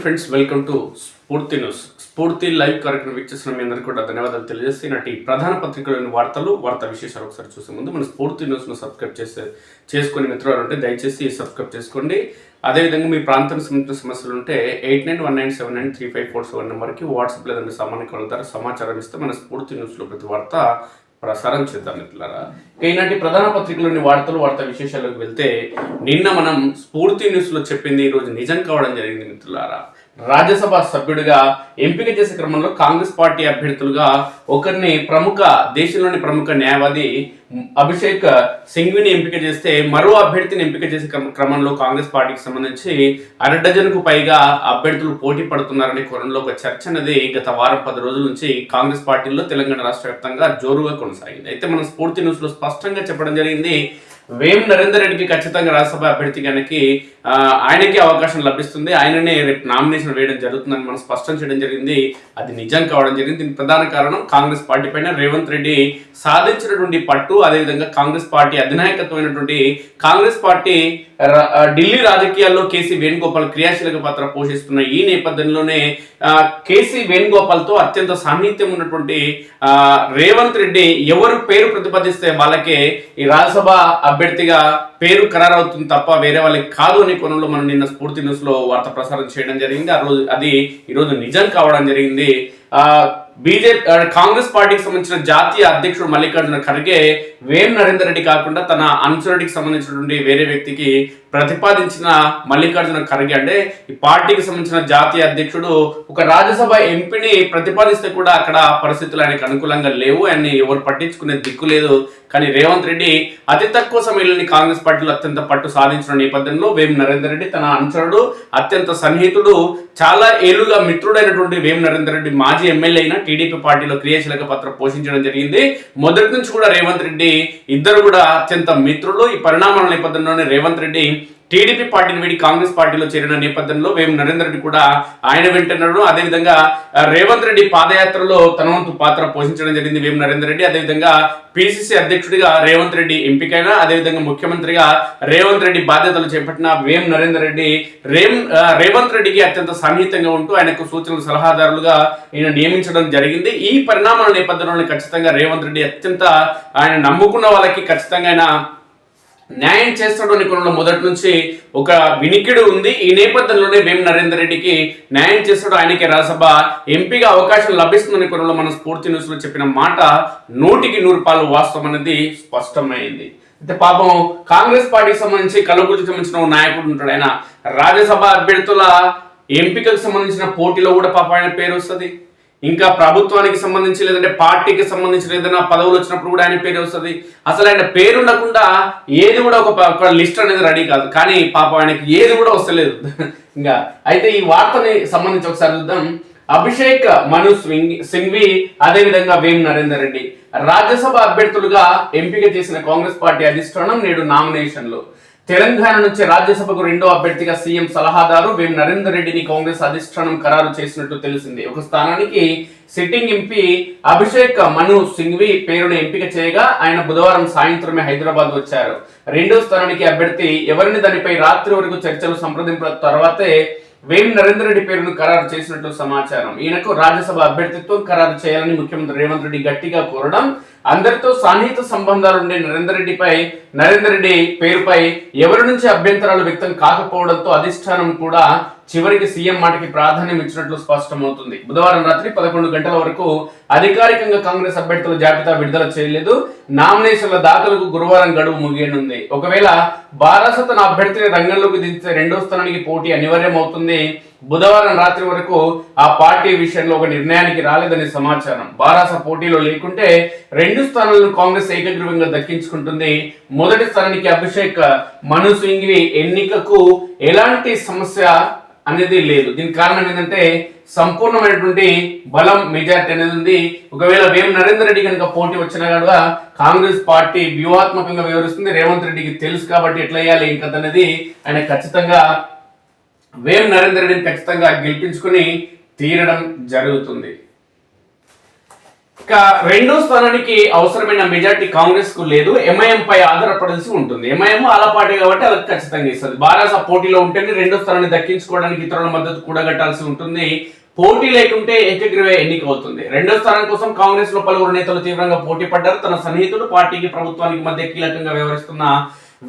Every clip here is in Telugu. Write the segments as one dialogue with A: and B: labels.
A: ఫ్రెండ్స్, వెల్కమ్ టు స్ఫూర్తి న్యూస్. స్ఫూర్తి లైవ్ కార్యక్రమం వీక్షిస్తున్న మీ అందరికీ కూడా ధన్యవాదాలు తెలియజేస్తే నాటి ప్రధాన పత్రికలోని వార్తా విశేషాలు ఒకసారి చూసే ముందు మన స్ఫూర్తి న్యూస్ను సబ్స్క్రైబ్ చేసుకుని మిత్రులు ఉంటే దయచేసి సబ్స్క్రైబ్ చేసుకోండి. అదేవిధంగా మీ ప్రాంతానికి సంబంధించిన సమస్యలు ఉంటే 8919793547 నెంబర్కి వాట్సాప్ లేదంటే సామాన్య కాల్ ద్వారా సమాచారం ఇస్తే మన స్ఫూర్తి న్యూస్లో ప్రతి వార్త ప్రసారం చేద్దాం మిత్రులారా. ఈనాటి ప్రధాన పత్రికలోని వార్తా విశేషాలకు వెళ్తే, నిన్న మనం స్ఫూర్తి న్యూస్లో చెప్పింది ఈరోజు నిజం కావడం జరిగింది మిత్రులారా. రాజ్యసభ సభ్యుడిగా ఎంపిక చేసే క్రమంలో కాంగ్రెస్ పార్టీ అభ్యర్థులుగా ఒకరిని దేశంలోని ప్రముఖ న్యాయవాది అభిషేక్ సింఘ్విని ఎంపిక చేస్తే, మరో అభ్యర్థిని ఎంపిక చేసే క్రమంలో కాంగ్రెస్ పార్టీకి సంబంధించి 1/2 డజన్కు పైగా అభ్యర్థులు పోటీ పడుతున్నారనే కోణంలో ఒక చర్చ అనేది గత వారం 10 రోజుల నుంచి కాంగ్రెస్ పార్టీలో తెలంగాణ రాష్ట్ర వ్యాప్తంగా జోరుగా కొనసాగింది. అయితే మన స్ఫూర్తి న్యూస్ లో స్పష్టంగా చెప్పడం జరిగింది, వేం నరేందర్ రెడ్డికి ఖచ్చితంగా రాజ్యసభ అభ్యర్థిగానికి ఆయనకి అవకాశం లభిస్తుంది, ఆయననే రేపు నామినేషన్ వేయడం జరుగుతుందని మనం స్పష్టం చేయడం జరిగింది. అది నిజం కావడం జరిగింది. దీనికి ప్రధాన కారణం కాంగ్రెస్ పార్టీ పైన రేవంత్ రెడ్డి సాధించినటువంటి పట్టు, అదేవిధంగా కాంగ్రెస్ పార్టీ అధినాయకత్వమైనటువంటి కాంగ్రెస్ పార్టీ ఢిల్లీ రాజకీయాల్లో కేసీ వేణుగోపాల్ క్రియాశీలక పాత్ర పోషిస్తున్న ఈ నేపథ్యంలోనే కేసీ వేణుగోపాల్తో అత్యంత సాన్నిహిత్యం ఉన్నటువంటి రేవంత్ రెడ్డి ఎవరు పేరు ప్రతిపాదిస్తే వాళ్ళకే ఈ రాజ్యసభ అభ్యర్థిగా పేరు ఖరారవుతుంది తప్ప వేరే వాళ్ళకి కాదు అనే కోణంలో మనం నిన్న స్ఫూర్తి న్యూస్ లో వార్త ప్రసారం చేయడం జరిగింది. అది ఈరోజు నిజం కావడం జరిగింది. కాంగ్రెస్ పార్టీకి సంబంధించిన జాతీయ అధ్యక్షుడు మల్లికార్జున ఖర్గే వేం నరేందర్ రెడ్డి కాకుండా తన అనుచరుడికి సంబంధించినటువంటి వేరే వ్యక్తికి ప్రతిపాదించిన మల్లికార్జున ఖర్గే, అంటే ఈ పార్టీకి సంబంధించిన జాతీయ అధ్యక్షుడు ఒక రాజ్యసభ ఎంపీని ప్రతిపాదిస్తే కూడా అక్కడ పరిస్థితులు ఆయనకు అనుకూలంగా లేవు, ఆయన్ని ఎవరు పట్టించుకునే దిక్కు లేదు. కానీ రేవంత్ రెడ్డి అతి తక్కువ సమయంలోని కాంగ్రెస్ పార్టీలో అత్యంత పట్టు సాధించిన నేపథ్యంలో వేం నరేందర్ రెడ్డి తన అనుచరుడు, అత్యంత సన్నిహితుడు, చాలా ఏళ్లుగా మిత్రుడైనటువంటి వేం నరేందర్ రెడ్డి మాజీ ఎమ్మెల్యే అయిన టీడీపీ పార్టీలో క్రియాశీలక పాత్ర పోషించడం జరిగింది. మొదటి నుంచి కూడా రేవంత్ రెడ్డి ఇద్దరు కూడా అత్యంత మిత్రులు. ఈ పరిణామాల నేపథ్యంలోనే రేవంత్ రెడ్డి టీడీపీ పార్టీని వీడి కాంగ్రెస్ పార్టీలో చేరిన నేపథ్యంలో వేం నరేందర్ రెడ్డి కూడా ఆయన వెంటన్నాడు. అదేవిధంగా రేవంత్ రెడ్డి పాదయాత్రలో తన వంతు పాత్ర పోషించడం జరిగింది వేం నరేందర్ రెడ్డి. అదేవిధంగా పిసిసి అధ్యక్షుడిగా రేవంత్ రెడ్డి ఎంపికైన, అదేవిధంగా ముఖ్యమంత్రిగా రేవంత్ రెడ్డి బాధ్యతలు చేపట్టిన వేం నరేందర్ రెడ్డి రేవంత్ రెడ్డికి అత్యంత సన్నిహితంగా ఉంటూ ఆయనకు సూచనలు సలహాదారులుగా ఈయన నియమించడం జరిగింది. ఈ పరిణామాల నేపథ్యంలో ఖచ్చితంగా రేవంత్ రెడ్డి అత్యంత ఆయన నమ్ముకున్న వాళ్ళకి ఖచ్చితంగా ఆయన న్యాయం చేస్తాడు అనే కోణంలో మొదటి నుంచి ఒక వినికిడి ఉంది. ఈ నేపథ్యంలోనే వేం నరేందర్ రెడ్డికి న్యాయం చేస్తాడు, ఆయనకి రాజ్యసభ ఎంపీగా అవకాశం లభిస్తుందనే కోణంలో మనం స్ఫూర్తి న్యూస్ లో చెప్పిన మాట 100% వాస్తవం అనేది స్పష్టమైంది. అయితే పాపం కాంగ్రెస్ పార్టీకి సంబంధించి కల్లకుర్తికి సంబంధించిన నాయకుడు ఉంటాడు, ఆయన రాజ్యసభ అభ్యర్థుల ఎంపికకు సంబంధించిన పోటీలో కూడా పాపం ఆయన పేరు వస్తుంది. ఇంకా ప్రభుత్వానికి సంబంధించి లేదంటే పార్టీకి సంబంధించిన ఏదైనా పదవులు వచ్చినప్పుడు కూడా ఆయన పేరు వస్తుంది. అసలు ఆయన పేరు ఉండకుండా ఏది కూడా ఒక లిస్ట్ అనేది రెడీ కాదు, కానీ పాపం ఆయనకి ఏది కూడా వస్తలేదు ఇంకా. అయితే ఈ వార్తని సంబంధించి ఒకసారి చూద్దాం. అభిషేక్ మను సింఘ్వి, అదేవిధంగా వేం నరేందర్ రెడ్డి రాజ్యసభ అభ్యర్థులుగా ఎంపిక చేసిన కాంగ్రెస్ పార్టీ అధిష్టానం నేడు నామినేషన్లు. తెలంగాణ నుంచి రాజ్యసభకు 2వ అభ్యర్థిగా సీఎం సలహాదారు వేం నరేందర్ రెడ్డిని కాంగ్రెస్ అధిష్టానం ఖరారు చేసినట్టు తెలిసింది. ఒక స్థానానికి సిట్టింగ్ ఎంపీ అభిషేక్ మను సింఘ్వి పేరును ఎంపిక చేయగా ఆయన బుధవారం సాయంత్రమే హైదరాబాద్ వచ్చారు. 2వ స్థానానికి అభ్యర్థి ఎవరిని దానిపై రాత్రి వరకు చర్చలు సంప్రదింపుల తర్వాతే వేం నరేందర్ రెడ్డి పేరును ఖరారు చేసినట్టు సమాచారం. ఈయనకు రాజ్యసభ అభ్యర్థిత్వం ఖరారు చేయాలని ముఖ్యమంత్రి రేవంత్ రెడ్డి గట్టిగా కోరడం, అందరితో సాన్నిహిత సంబంధాలుండే నరేందర్ రెడ్డి పేరుపై ఎవరి నుంచి అభ్యంతరాలు వ్యక్తం కాకపోవడంతో అధిష్టానం కూడా చివరికి సీఎం మాటకి ప్రాధాన్యం ఇచ్చినట్లు స్పష్టమవుతుంది. బుధవారం రాత్రి 11 గంటల వరకు అధికారికంగా కాంగ్రెస్ అభ్యర్థుల జాబితా విడుదల చేయలేదు. నామినేషన్ల దాఖలకు గురువారం గడువు ముగియనుంది. ఒకవేళ బారాస తన అభ్యర్థిని రంగంలోకి దించితే 2వ స్థానానికి పోటీ అనివార్యం అవుతుంది. బుధవారం రాత్రి వరకు ఆ పార్టీ విషయంలో ఒక నిర్ణయానికి రాలేదని సమాచారం. బారాస పోటీలో లేకుంటే 2 స్థానాలను కాంగ్రెస్ ఏకగ్రీవంగా దక్కించుకుంటుంది. మొదటి స్థానానికి అభిషేక్ మను సింఘ్వి ఎన్నికకు ఎలాంటి సమస్య అనేది లేదు. దీనికి కారణం ఏంటంటే సంపూర్ణమైనటువంటి బలం, మెజార్టీ అనేది ఉంది. ఒకవేళ వేం నరేందర్ రెడ్డి కనుక పోటీ వచ్చినా కూడా కాంగ్రెస్ పార్టీ వ్యూహాత్మకంగా వ్యవహరిస్తుంది. రేవంత్ రెడ్డికి తెలుసు కాబట్టి ఎట్లా వేయాలి ఇంకా అనేది ఆయన ఖచ్చితంగా వేం నరేందర్ రెడ్డిని ఖచ్చితంగా గెలిపించుకుని తీరడం జరుగుతుంది. ఇక రెండో స్థానానికి అవసరమైన మెజార్టీ కాంగ్రెస్ కు లేదు, ఎంఐఎం పై ఆధారపడాల్సి ఉంటుంది. ఎంఐఎం ఆలపాటి కాబట్టి అది ఖచ్చితంగా ఇస్తుంది. బారాస పోటీలో ఉంటేనే రెండో స్థానాన్ని దక్కించుకోవడానికి ఇతరుల మద్దతు కూడగట్టాల్సి ఉంటుంది. పోటీ లేకుంటే ఏకగ్రీవ ఎన్నిక అవుతుంది. రెండో స్థానం కోసం కాంగ్రెస్ లో పలువురు నేతలు తీవ్రంగా పోటీ పడ్డారు. తన సన్నిహితుడు పార్టీకి ప్రభుత్వానికి మధ్య కీలకంగా వ్యవహరిస్తున్న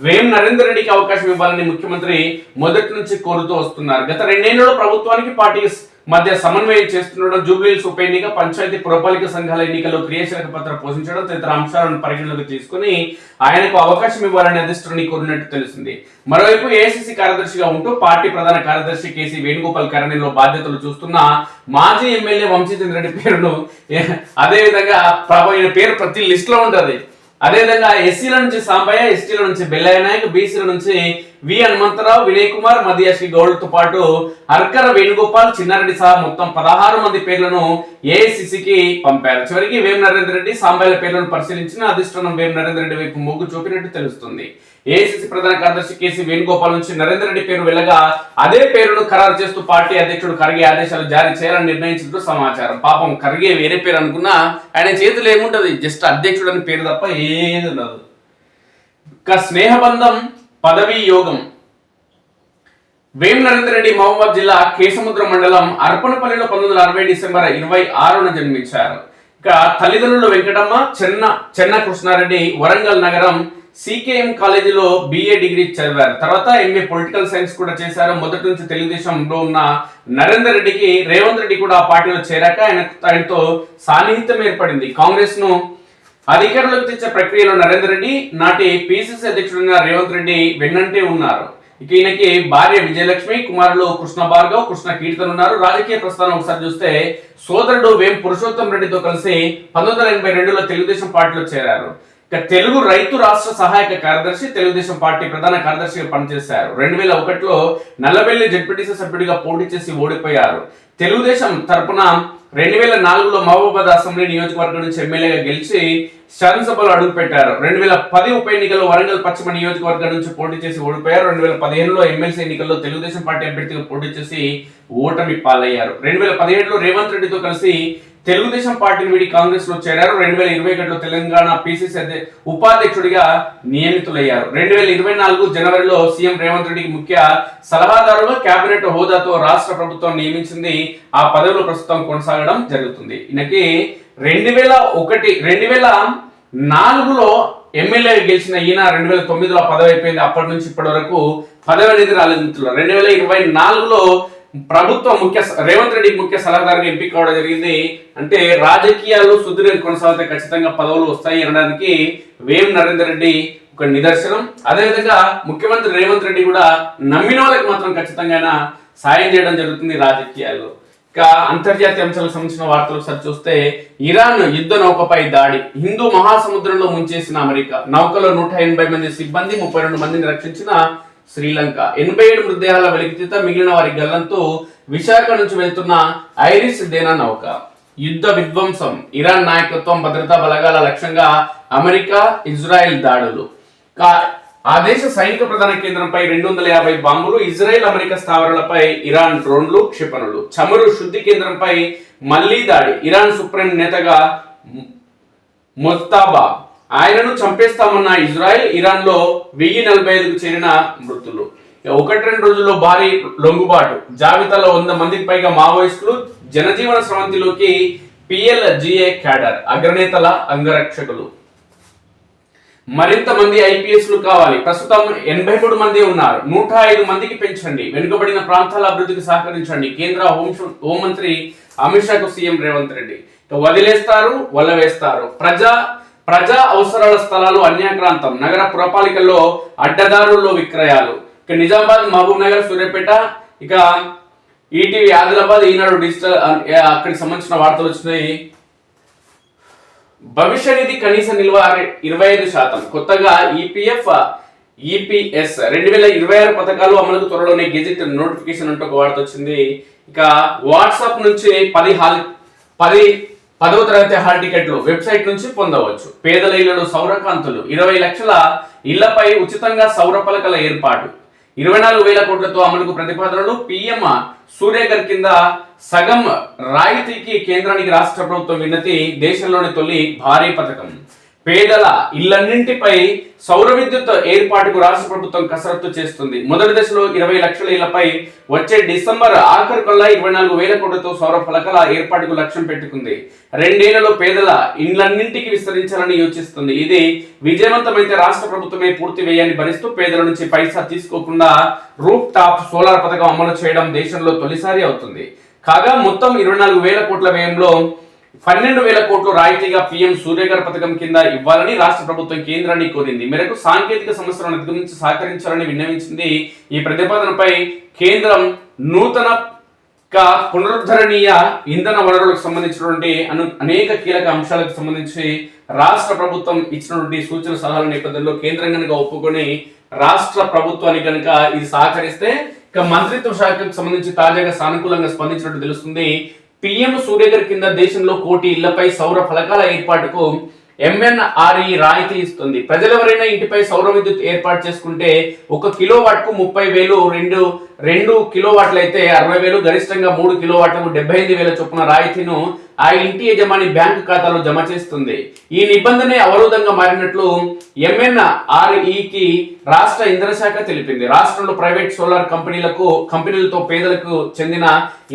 A: వేం నరేందర్ రెడ్డికి అవకాశం ఇవ్వాలని ముఖ్యమంత్రి మొదటి నుంచి కోరుతూ వస్తున్నారు. గత 2 ఏళ్లలో ప్రభుత్వానికి పార్టీకి మధ్య సమన్వయం చేస్తుండడం, జూబ్లీహిల్స్ ఉప ఎన్నిక, పంచాయతీ పురపాలిక సంఘాల ఎన్నికల్లో క్రియాశీలక పాత్ర పోషించడం తదితర అంశాలను పరిగణలోకి తీసుకుని ఆయనకు అవకాశం ఇవ్వాలని అధిష్టానాన్ని కోరినట్టు తెలిసింది. మరోవైపు ఏఐసీసీ కార్యదర్శిగా ఉంటూ పార్టీ ప్రధాన కార్యదర్శి కేసీ వేణుగోపాల్ కరణిలో బాధ్యతలు చూస్తున్న మాజీ ఎమ్మెల్యే వంశీచంద్ర రెడ్డి పేరును అదేవిధంగా ఈయన పేరు ప్రతి లిస్ట్ లో ఉంటది. అదేవిధంగా ఎస్సీల నుంచి సాంబయ్య, ఎస్టీల నుంచి బెల్లయ్య నాయక్, బీసీల నుంచి వి హనుమంతరావు, వినయ్ కుమార్, మధ్యశ్రీ గౌడ్ తో పాటు హర్కర వేణుగోపాల్, చిన్నారెడ్డి సహా మొత్తం 16 మంది పేర్లను ఏఐసీసీకి పంపారు. చివరికి వేం నరేందర్ రెడ్డి, సాంబయ్యల పేర్లను పరిశీలించిన అధిష్టానం వేం నరేందర్ రెడ్డి వైపు మొగ్గు చూపినట్టు తెలుస్తుంది. ఏఐసీసీ ప్రధాన కార్యదర్శి కేసీ వేణుగోపాల్ నుంచి నరేందర్ రెడ్డి పేరు వెళ్ళగా అదే పేరును ఖరారు చేస్తూ పార్టీ అధ్యక్షుడు ఖర్గే ఆదేశాలు జారీ చేయాలని నిర్ణయించినట్టు సమాచారం. పాపం ఖర్గే వేరే పేరు అనుకున్నా ఆయన చేతులు ఏముంటది, జస్ట్ అధ్యక్షుడు అని పేరు తప్ప ఏది ఉండదు. ఇక స్నేహబంధం పదవీ యోగం. వేం నరేందర్ రెడ్డి మహబూబాద్ జిల్లా కేసముద్రం మండలం అర్పణపల్లిలో 1960 డిసెంబర్ 26న జన్మించారు. ఇక తల్లిదండ్రులు వెంకటమ్మ, చెన్న కృష్ణారెడ్డి వరంగల్ నగరం సికేఎం కాలేజీలో బిఏ డిగ్రీ చదివారు. తర్వాత ఎంఏ పొలిటికల్ సైన్స్ కూడా చేశారు. మొదటి నుంచి తెలుగుదేశంలో ఉన్న నరేందర్ రెడ్డికి రేవంత్ రెడ్డి కూడా ఆ పార్టీలో చేరాక ఆయనతో సాన్నిహిత్యం ఏర్పడింది. కాంగ్రెస్ ను అధికారంలోకి తెచ్చే ప్రక్రియలో నరేందర్ రెడ్డి నాటి పిసిసి అధ్యక్షుడిగా రేవంత్ రెడ్డి వెన్నంటే ఉన్నారు. ఇక ఈయనకి భార్య విజయలక్ష్మి, కుమారులు కృష్ణ భార్గవ్, కృష్ణ కీర్తన్ ఉన్నారు. రాజకీయ ప్రస్థానం ఒకసారి చూస్తే సోదరుడు వేం పురుషోత్తం రెడ్డితో కలిసి 1982లో తెలుగుదేశం పార్టీలో చేరారు. ఇక తెలుగు రైతు రాష్ట్ర సహాయక కార్యదర్శి, తెలుగుదేశం పార్టీ ప్రధాన కార్యదర్శిగా పనిచేశారు. 2001లో నల్లబెల్లి జెడ్పీటీసీ సభ్యుడిగా పోటీ చేసి ఓడిపోయారు. తెలుగుదేశం తరపున 2004లో మహబూబాబాద్ అసెంబ్లీ నియోజకవర్గం నుంచి ఎమ్మెల్యేగా గెలిచి శాసనసభలో అడుగుపెట్టారు. 2010 ఉప ఎన్నికల్లో వరంగల్ పశ్చిమ నియోజకవర్గం నుంచి పోటీ చేసి ఓడిపోయారు. 2015లో ఎమ్మెల్సీ ఎన్నికల్లో తెలుగుదేశం పార్టీ అభ్యర్థిగా పోటీ చేసి ఓటమి పాలయ్యారు. 2017లో రేవంత్ రెడ్డితో కలిసి తెలుగుదేశం పార్టీని వీడి కాంగ్రెస్ లో చేరారు. 2021లో తెలంగాణ పిసిసి ఉపాధ్యక్షుడిగా నియమితులయ్యారు. 2024 జనవరిలో సీఎం రేవంత్ రెడ్డికి ముఖ్య సలహాదారుగా కేబినెట్ హోదాతో రాష్ట్ర ప్రభుత్వం నియమించింది. ఆ పదవిలో ప్రస్తుతం కొనసాగడం జరుగుతుంది. ఈయనకి 2004లో ఎమ్మెల్యే గెలిచిన ఈయన 2009లో పదవి అయిపోయింది. అప్పటి నుంచి ఇప్పటి వరకు పదవి అనేది రాలేదు. 2024లో ప్రభుత్వం రేవంత్ రెడ్డి ముఖ్య సలహాదారుగా ఎంపిక కావడం జరిగింది. అంటే రాజకీయాల్లో సుదీర్ఘంగా కొనసాగితే ఖచ్చితంగా పదవులు వస్తాయి అనడానికి వేం నరేందర్ రెడ్డి ఒక నిదర్శనం. అదేవిధంగా ముఖ్యమంత్రి రేవంత్ రెడ్డి కూడా నమ్మిన వాళ్ళకి మాత్రం ఖచ్చితంగా సాయం చేయడం జరుగుతుంది రాజకీయాల్లో. ఇక అంతర్జాతీయ అంశాలకు సంబంధించిన వార్తలు ఒకసారి చూస్తే ఇరాన్ యుద్ధ నౌకపై దాడి, హిందూ మహాసముద్రంలో ముంచేసిన అమెరికా, నౌకలో 180 మంది సిబ్బంది, 32 మందిని రక్షించిన శ్రీలంక, 87 మృతదేహాల వెలికితీత, మిగిలిన వారి గల్లంతో విశాఖ నుంచి వెళ్తున్న ఐరిస్ దేనా నౌక, యుద్ధ విధ్వంసం, ఇరాన్ నాయకత్వం, భద్రతా బలగాల లక్ష్యంగా అమెరికా ఇజ్రాయెల్ దాడులు. ఆ దేశ సైనిక ప్రధాన కేంద్రంపై 250 బాంబులు, ఇజ్రాయెల్ అమెరికా స్థావరాలపై ఇరాన్ డ్రోన్లు, క్షిపణులు, చమురు శుద్ధి కేంద్రంపై మళ్లీ దాడి, ఇరాన్ సుప్రీం నేతగా ముజ్తబా, ఆయనను చంపేస్తామన్న ఇజ్రాయెల్, ఇరాన్ లో 1045కు చేరిన మృతులు. 1-2 రోజుల్లో భారీ లొంగుబాటు, జాబితాలో 100 మందికి పైగా మావోయిస్టులు, జనజీవన స్రవంతిలోకి పిఎల్జిఏ క్యాడర్, అగ్రనేతల అంగరక్షకులు. మరింత మంది ఐపీఎస్లు కావాలి, ప్రస్తుతం 83 మంది ఉన్నారు, 105 మందికి పెంచండి, వెనుకబడిన ప్రాంతాల అభివృద్ధికి సహకరించండి, కేంద్ర హోంమంత్రి అమిత్ షాకు సీఎం రేవంత్ రెడ్డి. వదిలేస్తారు, వలవేస్తారు, ప్రజా అవసరాల స్థలాలు అన్యాక్రాంతం, నగర పురపాలికల్లో అడ్డదారుల్లో విక్రయాలు. ఇక నిజామాబాద్, మహబూబ్ నగర్, సూర్యాపేట, ఇక ఈటీవీ ఆదిలాబాద్, ఈనాడు డిజిటల్ అక్కడికి సంబంధించిన వార్తలు వచ్చినాయి. భవిష్య నిధి కనీస నిల్వ 25%, కొత్తగా ఈపీఎస్ 2026 పథకాలు అమలుకు త్వరలోనే గెజెట్ నోటిఫికేషన్ అంటూ ఒక వార్త వచ్చింది. ఇక వాట్సాప్ నుంచి 10వ తరగతి హాల్ టికెట్లు వెబ్సైట్ నుంచి పొందవచ్చు. పేదల ఇళ్లలో సౌరకాంతులు, 20 లక్షల ఇళ్లపై ఉచితంగా సౌర పలకల ఏర్పాటు, 24,000 కోట్లతో అమలుకు ప్రతిపాదనలు, పీఎం సూర్యఘర్ కింద సగం రాయితీకి కేంద్రానికి రాష్ట్ర ప్రభుత్వం విన్నతి. దేశంలోని తొలి భారీ పథకం. పేదల ఇళ్లన్నింటిపై సౌర విద్యుత్ ఏర్పాటుకు రాష్ట్ర ప్రభుత్వం కసరత్తు చేస్తుంది. మొదటి దశలో 20 లక్షల ఇళ్లపై వచ్చే డిసెంబర్ ఆఖరు కల్లా 24,000 కోట్లతో సౌర ఫలకాల ఏర్పాటుకు లక్ష్యం పెట్టుకుంది. 2 ఏళ్లలో పేదల ఇళ్లన్నింటికి విస్తరించాలని యోచిస్తుంది. ఇది విజయవంతమైతే రాష్ట్ర ప్రభుత్వమే పూర్తి వ్యయాన్ని భరిస్తూ పేదల నుంచి పైసా తీసుకోకుండా రూఫ్ టాప్ సోలార్ పథకం అమలు చేయడం దేశంలో తొలిసారి అవుతుంది. కాగా మొత్తం 24,000 కోట్ల వ్యయంలో 12,000 కోట్లు రాయితీగా పీఎం సూర్యఘర్ పథకం కింద ఇవ్వాలని రాష్ట్ర ప్రభుత్వం కేంద్రాన్ని కోరింది. మేరకు సాంకేతిక సమస్యలను అధిగమించి సహకరించాలని విన్నవించింది. ఈ ప్రతిపాదనపై కేంద్రం నూతన పునరుద్ధరణీయ ఇంధన వనరులకు సంబంధించినటువంటి అనేక కీలక అంశాలకు సంబంధించి రాష్ట్ర ప్రభుత్వం ఇచ్చినటువంటి సూచన సలహాల నేపథ్యంలో కేంద్రం కనుక ఒప్పుకొని రాష్ట్ర ప్రభుత్వానికి కనుక ఇది సహకరిస్తే ఇక మంత్రిత్వ శాఖకు సంబంధించి తాజాగా సానుకూలంగా స్పందించినట్టు తెలుస్తుంది. పీఎం సూర్యఘర్ కింద దేశంలో 1 కోటి ఇళ్లపై సౌర ఫలకాల ఏర్పాటుకు ఎంఎన్ఆర్ఈ రాయితీ ఇస్తుంది. ప్రజలెవరైనా ఇంటిపై సౌర విద్యుత్ ఏర్పాటు చేసుకుంటే 1 కిలోవాట్ కు 30,000, 2 కిలోవాట్లు అయితే 60,000, గరిష్టంగా 3 కిలోవాట్లకు 75,000 చొప్పున రాయితీను ఆ ఇంటి యజమాని బ్యాంకు ఖాతాలో జమ చేస్తుంది. ఈ నిబంధన అవరోధంగా మారినట్లు ఎంఎన్ఆర్ఈకి రాష్ట్ర ఇంధన శాఖ తెలిపింది. రాష్ట్రంలో ప్రైవేట్ సోలార్ కంపెనీలతో పేదలకు చెందిన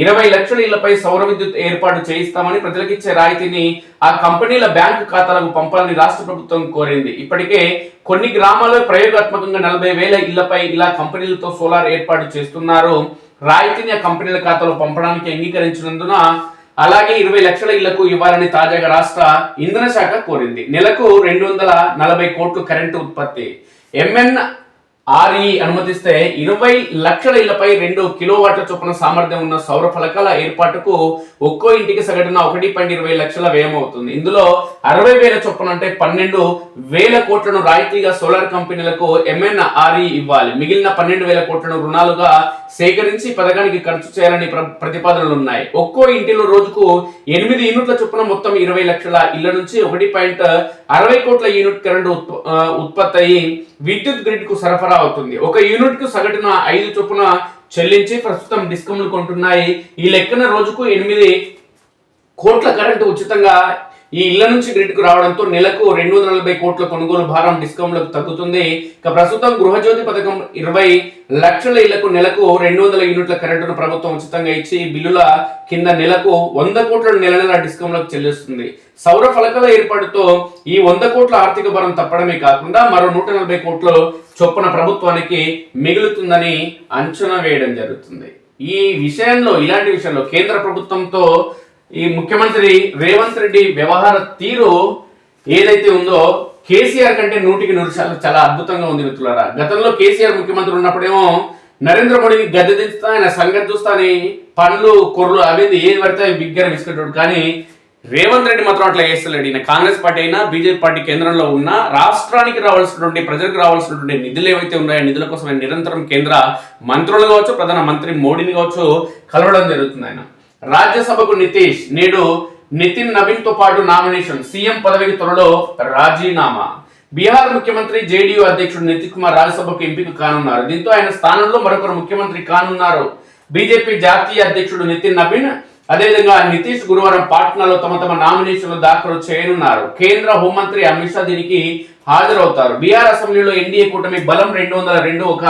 A: 20 లక్షల ఇళ్లపై సౌర విద్యుత్ ఏర్పాటు చేయిస్తామని, ప్రజలకు ఇచ్చే రాయితీని ఆ కంపెనీల బ్యాంకు ఖాతాలకు పంపాలని రాష్ట్ర ప్రభుత్వం కోరింది. ఇప్పటికే కొన్ని గ్రామాల్లో ప్రయోగాత్మకంగా 40,000 ఇళ్లపై ఇలా కంపెనీలతో సోలార్ ఏర్పాటు చేస్తున్నారు. రాయితీని ఆ కంపెనీల ఖాతాలో పంపడానికి అంగీకరించినందున అలాగే 20 లక్షల ఇళ్లకు ఇవ్వాలని తాజాగా రాష్ట్ర ఇంధన శాఖ కోరింది. నెలకు 240 కోట్లు కరెంటు ఉత్పత్తి. ఎంఎన్ఆర్ఈ అనుమతిస్తే 20 లక్షల ఇళ్లపై 2 కిలోవాట్ల చొప్పున సామర్థ్యం ఉన్న సౌర ఫలకాల ఏర్పాటుకు ఒక్కో ఇంటికి సగటున 1.20 లక్షల వ్యయం అవుతుంది. ఇందులో 60,000 చొప్పున అంటే 12,000 కోట్లను రాయితీగా సోలార్ కంపెనీలకు ఎంఎన్ఆర్ఈ ఇవ్వాలి. మిగిలిన 12,000 కోట్లను రుణాలుగా సేకరించి పథకానికి ఖర్చు చేయాలని ప్రతిపాదనలు ఉన్నాయి. ఒక్కో ఇంటిలో రోజుకు 8 యూనిట్ల చొప్పున మొత్తం 20 లక్షల ఇళ్ల నుంచి 1.60 కోట్ల యూనిట్ కరెంటు ఉత్పత్తి అయ్యి విద్యుత్ గ్రిడ్ కు సరఫరా అవుతుంది. ఒక యూనిట్ కు సగటున 5 చొప్పున చెల్లించి ప్రస్తుతం డిస్కంలు కొంటున్నాయి. ఈ లెక్కన రోజుకు 8 కోట్ల కరెంటు ఉచితంగా ఈ ఇళ్ల నుంచి గ్రిడ్ కు రావడంతో నెలకు 240 కోట్ల కొనుగోలు భారం డిస్కంలకు తగ్గుతుంది. ఇక ప్రస్తుతం గృహజ్యోతి పథకం 20 లక్షల ఇళ్లకు నెలకు 200 యూనిట్ల కరెంటును ప్రభుత్వం ఉచితంగా ఇచ్చి బిల్లుల కింద నెలకు 100 కోట్లను నెల నెల డిస్కంలకు చెల్లిస్తుంది. సౌర ఫలకాల ఏర్పాటుతో ఈ 100 కోట్ల ఆర్థిక భారం తప్పడమే కాకుండా మరో 140 కోట్లు చొప్పున ప్రభుత్వానికి మిగులుతుందని అంచనా వేయడం జరుగుతుంది. ఈ విషయంలో ఇలాంటి విషయంలో కేంద్ర ప్రభుత్వంతో ఈ ముఖ్యమంత్రి రేవంత్ రెడ్డి వ్యవహార తీరు ఏదైతే ఉందో కేసీఆర్ కంటే 100% చాలా అద్భుతంగా ఉంది మిత్రులారా. గతంలో కేసీఆర్ ముఖ్యమంత్రి ఉన్నప్పుడేమో నరేంద్ర మోడీని గద్దె దించుతా, ఆయన సంగతి చూస్తా అని పండ్లు కొర్రలు అవేది ఏది పడితే అవి బిగ్గర విసుకుంటాడు. కానీ రేవంత్ రెడ్డి మాత్రం అట్లా చేస్తలేడు. ఈయన కాంగ్రెస్ పార్టీ అయినా బీజేపీ పార్టీ కేంద్రంలో ఉన్న రాష్ట్రానికి రావాల్సినటువంటి ప్రజలకు రావాల్సినటువంటి నిధులు ఏవైతే ఉన్నాయో నిధుల కోసం నిరంతరం కేంద్ర మంత్రులు కావచ్చు, ప్రధాన మంత్రి మోడీని కావచ్చు కలవడం జరుగుతుంది. ఆయన రాజ్యసభకు నితీష్ నేడు నితిన్ నవీన్ తో పాటు నామినేషన్. సీఎం పదవికి త్వరలో రాజీనామా. బీహార్ ముఖ్యమంత్రి జేడీయూ అధ్యక్షుడు నితీష్ కుమార్ రాజ్యసభకు ఎంపిక కానున్నారు. దీంతో ఆయన స్థానంలో మరొకరు ముఖ్యమంత్రి కానున్నారు. బీజేపీ జాతీయ అధ్యక్షుడు నితిన్ నవీన్ అదేవిధంగా నితీష్ గురువారం పాట్నాలో తమ నామినేషన్లు దాఖలు చేయనున్నారు. కేంద్ర హోంమంత్రి అమిత్ షా దీనికి హాజరవుతారు. బీహార్ అసెంబ్లీలో ఎన్డీఏ కూటమి బలం 202, ఒక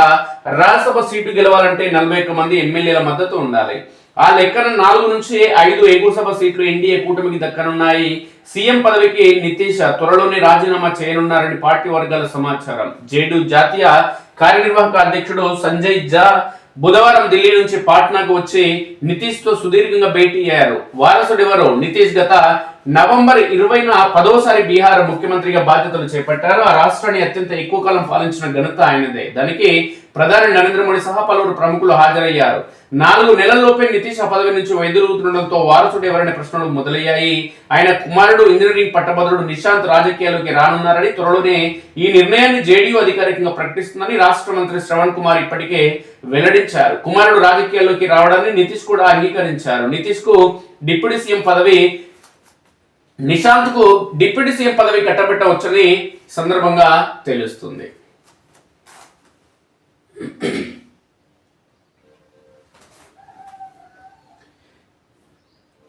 A: రాజ్యసభ సీటు గెలవాలంటే 41 మంది ఎమ్మెల్యేల మద్దతు ఉండాలి. ఆ లెక్కన 4 నుంచి 5 ఎగువ సభ సీట్లు ఎన్డీఏ కూటమికి దక్కనున్నాయి. సీఎం పదవికి నితీష్ త్వరలోనే రాజీనామా చేయనున్నారని పార్టీ వర్గాల సమాచారం. జేడీయూ జాతీయ కార్యనిర్వాహక అధ్యక్షుడు సంజయ్ జా బుధవారం ఢిల్లీ నుంచి పాట్నాకు వచ్చి నితీష్ తో సుదీర్ఘంగా భేటీ అయ్యారు. వారసుడెవరో నితీష్ గత నవంబర్ 20న 10వసారి బీహార్ ముఖ్యమంత్రిగా బాధ్యతలు చేపట్టారు. ఆ రాష్ట్రాన్ని అత్యంత ఎక్కువ కాలం పాలించిన ఘనత ఆయనదే. దానికి ప్రధాని నరేంద్ర మోడీ సహా పలువురు ప్రముఖులు హాజరయ్యారు. 4 నెలల్లోపే నితీష్ ఆ పదవి నుంచి వైదొలుగుతుండటంతో వారసుడు ఎవరనే ప్రశ్నలు మొదలయ్యాయి. ఆయన కుమారుడు ఇంజనీరింగ్ పట్టభద్రుడు నిశాంత్ రాజకీయాల్లోకి రానున్నారని, త్వరలోనే ఈ నిర్ణయాన్ని జేడీయూ అధికారికంగా ప్రకటిస్తుందని రాష్ట్ర మంత్రి శ్రవణ్ కుమార్ ఇప్పటికే వెల్లడించారు. కుమారుడు రాజకీయాల్లోకి రావడాన్ని నితీష్ కూడా అంగీకరించారు. నితీష్ కు డిప్యూటీ సీఎం పదవి, నిశాంత్ కు డిప్యూటీ సీఎం పదవి కట్టబెట్టవచ్చని సందర్భంగా తెలుస్తుంది.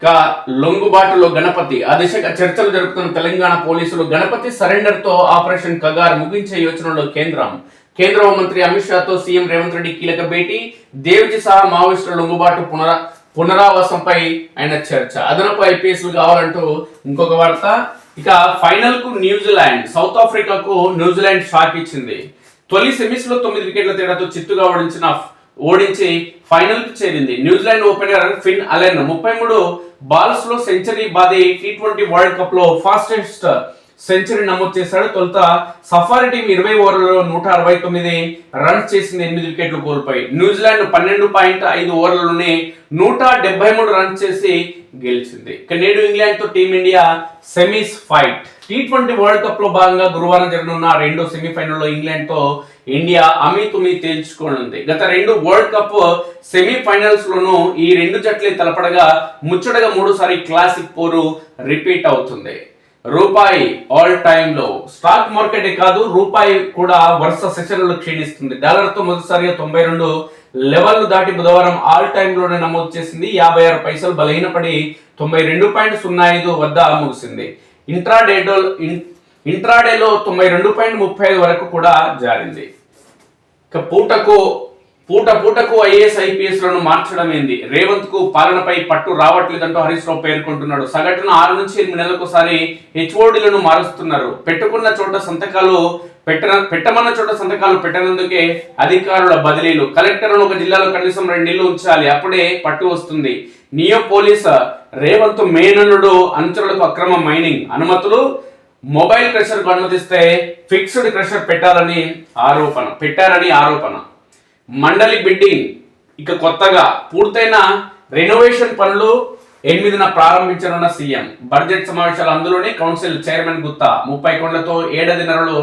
A: ఇక లొంగుబాటులో గణపతి ఆ దిశగా చర్చలు జరుపుతున్న తెలంగాణ పోలీసులు గణపతి సరెండర్ తో ఆపరేషన్ కగార్ ముగించే యోచనలో కేంద్ర హోంమంత్రి అమిత్ షాతో సీఎం రేవంత్ రెడ్డి కీలక భేటీ, దేవ్జీ సహా మావోయిస్టుల లొంగుబాటు పునరావాసంపై ఆయన చర్చ, అదనపు ఐపీఎస్లు కావాలంటూ ఇంకొక వార్త. ఇక ఫైనల్ కు న్యూజిలాండ్, సౌత్ ఆఫ్రికాకు న్యూజిలాండ్ షాక్ ఇచ్చింది. తొలి సెమీస్ లో 9 వికెట్ల తేడాతో చిత్తుగా ఓడించి ఫైనల్ కు చేరింది. New Zealand opener Finn Allen 33 balls లో సెంచరీ బాది T20 వరల్డ్ కప్ లో ఫాస్టెస్ట్ సెంచరీ నమోదు చేశాడు. తొలుత సఫారీ టీం 20 ఓవర్లలో 169 రన్స్ చేసింది, 8 వికెట్లు కోల్పోయి. న్యూజిలాండ్ 12.5 ఓవర్లలోనే 173 రన్స్ చేసి గెలిచింది. ఇక నేడు ఇంగ్లాండ్ తో team India semis fight. T20 world cup లో భాగంగా గురువారం జరగనున్న రెండో సెమీఫైనల్లో ఇంగ్లాండ్ తో ఇండియా అమీతుమీ తేల్చుకోనుంది. గత 2 వరల్డ్ కప్ సెమీఫైనల్స్ లోనూ ఈ రెండు జట్లే తలపడగా ముచ్చటగా 3సారి క్లాసిక్ పోరు రిపీట్ అవుతుంది. రూపాయి ఆల్ టైమ్ లో, స్టాక్ మార్కెట్ కాదు రూపాయి కూడా వరుస సెషన్లు క్షీణిస్తుంది. డాలర్ తో మొదటిసారిగా 92 లెవెల్ను దాటి బుధవారం ఆల్ టైమ్ లోనే నమోదు చేసింది. 56 పైసలు బలహీనపడి 92.05 వద్ద ముగిసింది. ఇంట్రాడేలో 92.35 వరకు కూడా జారింది. ఇక పూటకు ఐఏఎస్ ఐపీఎస్ లను మార్చడం ఏంది, రేవంత్ కు పాలనపై పట్టు రావట్లేదంటూ హరీష్ రావు పేర్కొంటున్నాడు. సగటున 6 నుంచి 8 నెలలకోసారి హెచ్ఓడీలను మారుస్తున్నారు. పెట్టమన్న చోట సంతకాలు పెట్టనందుకే అధికారుల బదిలీలు. కలెక్టర్లను ఒక జిల్లాలో కనీసం 2 నెలలు ఉంచాలి, అప్పుడే పట్టు వస్తుంది. నియో పోలీస్ రేవంత్ మేనల్లుడు అనుచరులకు అక్రమ మైనింగ్ అనుమతులు, మొబైల్ క్రషర్ కు అనుమతిస్తే ఫిక్స్డ్ క్రషర్ పెట్టారని ఆరోపణ. మండలి బిడ్డింగ్ ఇక కొత్తగా పూర్తయిన రెనోవేషన్ పనులు 8న ప్రారంభించనున్న సీఎం. బడ్జెట్ సమావేశాలు అందులోనే కౌన్సిల్ చైర్మన్ గుత్తా 30 కోట్లతో ఏడాదిన్నరలో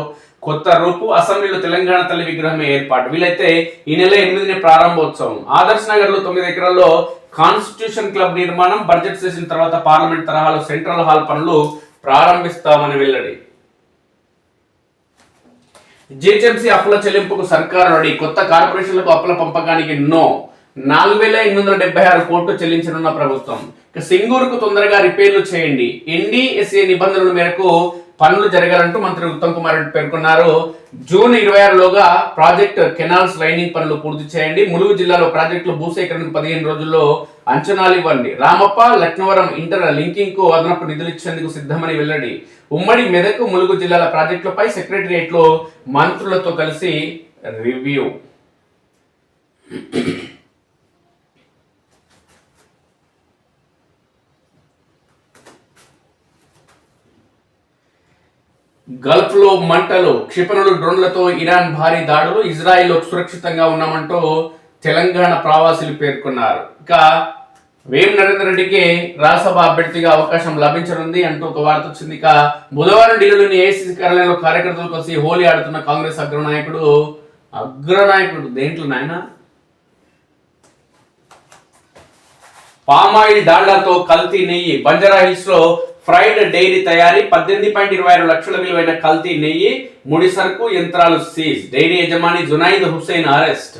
A: కొత్త రూపు. అసెంబ్లీలో తెలంగాణ తల్లి విగ్రహం ఏర్పాటు. వీలైతే ఈ నెల 8న ప్రారంభోత్సవం. ఆదర్శ్ నగర్ లో 9 ఎకరాల్లో కాన్స్టిట్యూషన్ క్లబ్ నిర్మాణం. బడ్జెట్ సెషన్ తర్వాత పార్లమెంట్ తరహాలో సెంట్రల్ హాల్ పనులు ప్రారంభిస్తామని వెల్లడి. జిహెచ్ఎంసీ అప్పుల చెల్లింపుకు సర్కారు రెడీ. కొత్త కార్పొరేషన్లకు అప్పుల పంపకానికి 4,876 కోట్లు చెల్లించనున్న ప్రభుత్వం. ఇక సింగూరుకు తొందరగా రిపేర్లు చేయండి, ఎన్డీఎస్ఏ నిబంధనల మేరకు పనులు జరగాలంటూ మంత్రి ఉత్తమ్ కుమార్ రెడ్డి పేర్కొన్నారు. జూన్ 26లోగా ప్రాజెక్ట్ కెనాల్స్ లైనింగ్ పనులు పూర్తి చేయండి. ములుగు జిల్లాలో ప్రాజెక్టులు భూసేకరణకు 15 రోజుల్లో అంచనాలు ఇవ్వండి. రామప్ప లక్నవరం ఇంటర్ లింకింగ్ కు అదనపు నిధులు ఇచ్చేందుకు సిద్ధమని వెల్లడి. ఉమ్మడి మెదక్ ములుగు జిల్లాల ప్రాజెక్టులపై సెక్రటరియట్ లో మంత్రులతో కలిసి రివ్యూ. గల్ఫ్ లో మంటలు, క్షిపణులు, డ్రోన్లతో ఇరాన్ భారీ దాడులు. ఇజ్రాయెల్లో సురక్షితంగా ఉన్నామంటూ తెలంగాణ ప్రవాసులు పేర్కొన్నారు. ఇక వేం నరేందర్ రెడ్డికి రాజ్యసభ అభ్యర్థిగా అవకాశం లభించనుంది అంటూ ఒక వార్త వచ్చింది. ఇక బుధవారం ఢిల్లీలోని ఏఐసీసీ కార్యాలయంలో కార్యకర్తలు కలిసి హోలీ ఆడుతున్న కాంగ్రెస్ అగ్రనాయకుడు దేంట్లో నాయన పామాయిల్ డాల్డాతో కల్తీ నెయ్యి. బంజారా హిల్స్ లో ఫ్రైడ్ డైరీ తయారీ. 18.26 లక్షల విలువైన కల్తీ నెయ్యి, ముడి సరుకు, యంత్రాలు సీజ్. డైరీ యజమాని జునైద్ హుస్సేన్ అరెస్ట్.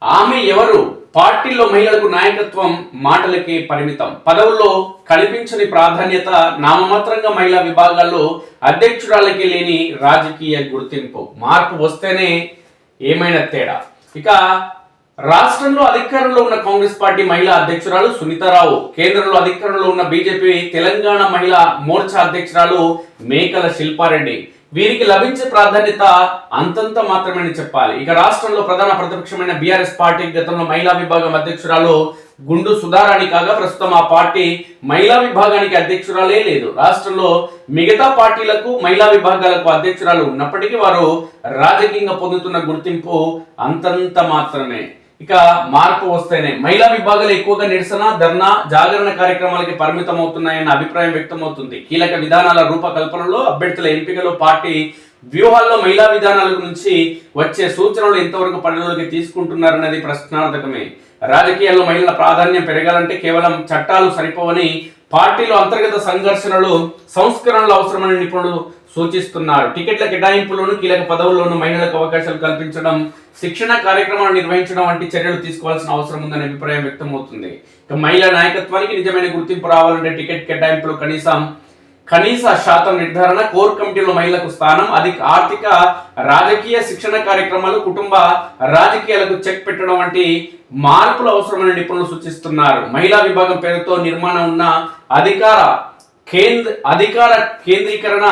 A: ఆమె ఎవరు? పార్టీలో మహిళలకు నాయకత్వం మాటలకి పరిమితం. పదవుల్లో కనిపించని ప్రాధాన్యత. నామమాత్రంగా మహిళా విభాగాల్లో అధ్యక్షురాలకి లేని రాజకీయ గుర్తింపు. మార్పు వస్తేనే ఏమైనా తేడా. ఇక రాష్ట్రంలో అధికారంలో ఉన్న కాంగ్రెస్ పార్టీ మహిళా అధ్యక్షురాలు సునీతారావు, కేంద్రంలో అధికారంలో ఉన్న బీజేపీ తెలంగాణ మహిళా మోర్చా అధ్యక్షురాలు మేకల శిల్పారెడ్డి. వీరికి లభించే ప్రాధాన్యత అంతంత మాత్రమే చెప్పాలి. ఇక రాష్ట్రంలో ప్రధాన ప్రతిపక్షమైన బీఆర్ఎస్ పార్టీ గతంలో మహిళా విభాగం అధ్యక్షురాలు గుండు సుధారాణి కాగా ప్రస్తుతం ఆ పార్టీ మహిళా విభాగానికి అధ్యక్షురాలే లేదు. రాష్ట్రంలో మిగతా పార్టీలకు మహిళా విభాగాలకు అధ్యక్షురాలు ఉన్నప్పటికీ వారు రాజకీయంగా పొందుతున్న గుర్తింపు అంతంత మాత్రమే. ఇక మార్పు వస్తేనే మహిళా విభాగాలు ఎక్కువగా నిరసన, ధర్నా, జాగరణ కార్యక్రమాలకి పరిమితం అవుతున్నాయన్న అభిప్రాయం వ్యక్తమవుతుంది. కీలక విధానాల రూపకల్పనలో, అభ్యర్థుల ఎంపికలో, పార్టీ వ్యూహాల్లో మహిళా విధానాల నుంచి వచ్చే సూచనలు ఎంతవరకు పరిగణలోకి తీసుకుంటున్నారనేది ప్రశ్నార్థకమే. రాజకీయాల్లో మహిళల ప్రాధాన్యం పెరగాలంటే కేవలం చట్టాలు సరిపోవని పార్టీలో అంతర్గత సంఘర్షణలు సంస్కరణలు అవసరమని నిపుణులు సూచిస్తున్నారు. టికెట్ల కేటాయింపులోను కీలక పదవుల్లోనూ మహిళలకు అవకాశాలు కల్పించడం, శిక్షణ కార్యక్రమాలు నిర్వహించడం వంటి చర్యలు తీసుకోవాల్సిన అవసరం ఉందనే అభిప్రాయం వ్యక్తమవుతుంది. ఇక మహిళా నాయకత్వానికి నిజమైన గుర్తింపు రావాలంటే టికెట్ కేటాయింపులు కనీస శాతం నిర్ధారణ, కోర్ కమిటీలో మహిళలకు స్థానం, ఆర్థిక రాజకీయ శిక్షణ కార్యక్రమాలు, కుటుంబ రాజకీయాలకు చెక్ పెట్టడం వంటి మార్పులు అవసరమని నిపుణులు సూచిస్తున్నారు. మహిళా విభాగం పేరుతో నిర్మాణం ఉన్న అధికార కేంద్రీకరణ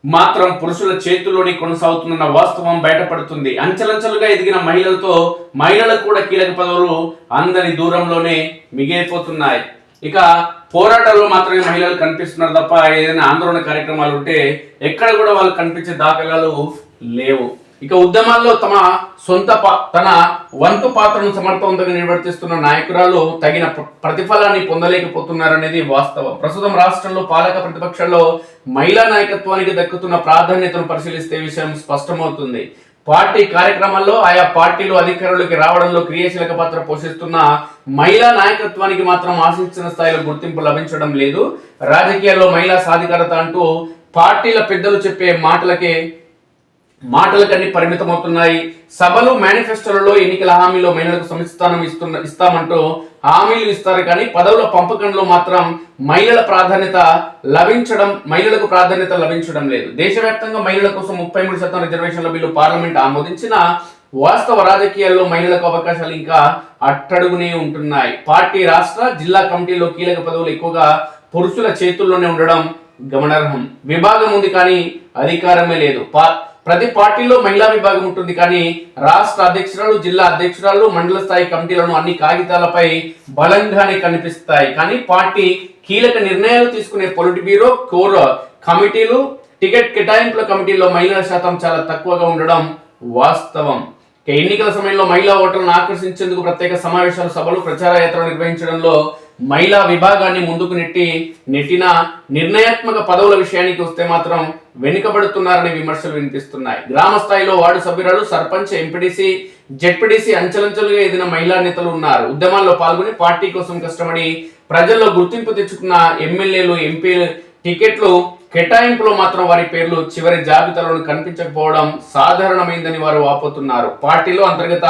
A: మాత్రం పురుషుల చేతుల్లోనే కొనసాగుతున్న వాస్తవం బయటపడుతుంది. అంచెలంచెలుగా ఎదిగిన మహిళలకు కూడా కీలక పదవులు అందని దూరంలోనే మిగిలిపోతున్నాయి. ఇక పోరాటాల్లో మాత్రమే మహిళలు కనిపిస్తున్నారు తప్ప ఏదైనా ఆందోళన కార్యక్రమాలు ఉంటే ఎక్కడ కూడా వాళ్ళు కనిపించే దాఖలాలు లేవు. ఇక ఉద్యమాల్లో తన వంతు పాత్రను సమర్థవంతంగా నిర్వర్తిస్తున్న నాయకురాలు తగిన ప్రతిఫలాన్ని పొందలేకపోతున్నారనేది వాస్తవం. ప్రస్తుతం రాష్ట్రంలో పాలక ప్రతిపక్షాల్లో మహిళా నాయకత్వానికి దక్కుతున్న ప్రాధాన్యతను పరిశీలిస్తే విషయం స్పష్టమవుతుంది. పార్టీ కార్యక్రమాల్లో ఆయా పార్టీలు అధికారంలోకి రావడంలో క్రియాశీలక పాత్ర పోషిస్తున్న మహిళా నాయకత్వానికి మాత్రం ఆశించిన స్థాయిలో గుర్తింపు లభించడం లేదు. రాజకీయాల్లో మహిళా సాధికారత అంటూ పార్టీల పెద్దలు చెప్పే మాటలకన్నీ పరిమితమవుతున్నాయి. సభలు, మేనిఫెస్టోలలో ఎన్నికల హామీలో మహిళలకు సమిస్థానం ఇస్తామంటూ హామీలు ఇస్తారు కానీ పదవుల పంపకంలో మాత్రం మహిళలకు ప్రాధాన్యత లభించడం లేదు. దేశవ్యాప్తంగా మహిళల కోసం 33% రిజర్వేషన్ల బిల్లు పార్లమెంట్ ఆమోదించిన వాస్తవ రాజకీయాల్లో మహిళలకు అవకాశాలు ఇంకా అట్టడుగునే ఉంటున్నాయి. పార్టీ, రాష్ట్ర, జిల్లా కమిటీలో కీలక పదవులు ఎక్కువగా పురుషుల చేతుల్లోనే ఉండడం గమనార్హం. విభాగం ఉంది కానీ అధికారమే లేదు. ప్రతి పార్టీలో మహిళా విభాగం ఉంటుంది కానీ రాష్ట్ర అధ్యక్షురాలు, జిల్లా అధ్యక్షురాలు, మండల స్థాయి కమిటీలను అన్ని కాగితాలపై బలంగానే కనిపిస్తాయి కానీ పార్టీ కీలక నిర్ణయాలు తీసుకునే పొలిట్ బ్యూరో, కోర్ కమిటీలు, టికెట్ కేటాయింపుల కమిటీల్లో మహిళల శాతం చాలా తక్కువగా ఉండడం వాస్తవం. ఎన్నికల సమయంలో మహిళా ఓటర్లను ఆకర్షించేందుకు ప్రత్యేక సమావేశాలు, సభలు, ప్రచార యాత్రలు నిర్వహించడంలో మహిళా విభాగాన్ని ముందుకు నెట్టిన నిర్ణయాత్మక పదవుల విషయానికి వస్తే మాత్రం వెనుకబడుతున్నారనే విమర్శలు వినిపిస్తున్నాయి. గ్రామ స్థాయిలో వార్డు సభ్యురాలు, సర్పంచ్, ఎంపీటీసీ, జెడ్పీటీసీ అంచెలంచెలుగా ఎదిగిన మహిళా నేతలు ఉన్నారు. ఉద్యమాల్లో పాల్గొని పార్టీ కోసం కష్టపడి ప్రజల్లో గుర్తింపు తెచ్చుకున్న ఎమ్మెల్యేలు, ఎంపీలు టికెట్లు కేటాయింపులో మాత్రం వారి పేర్లు చివరి జాబితాలను కనిపించకపోవడం సాధారణమైందని వారు వాపోతున్నారు. పార్టీలో అంతర్గత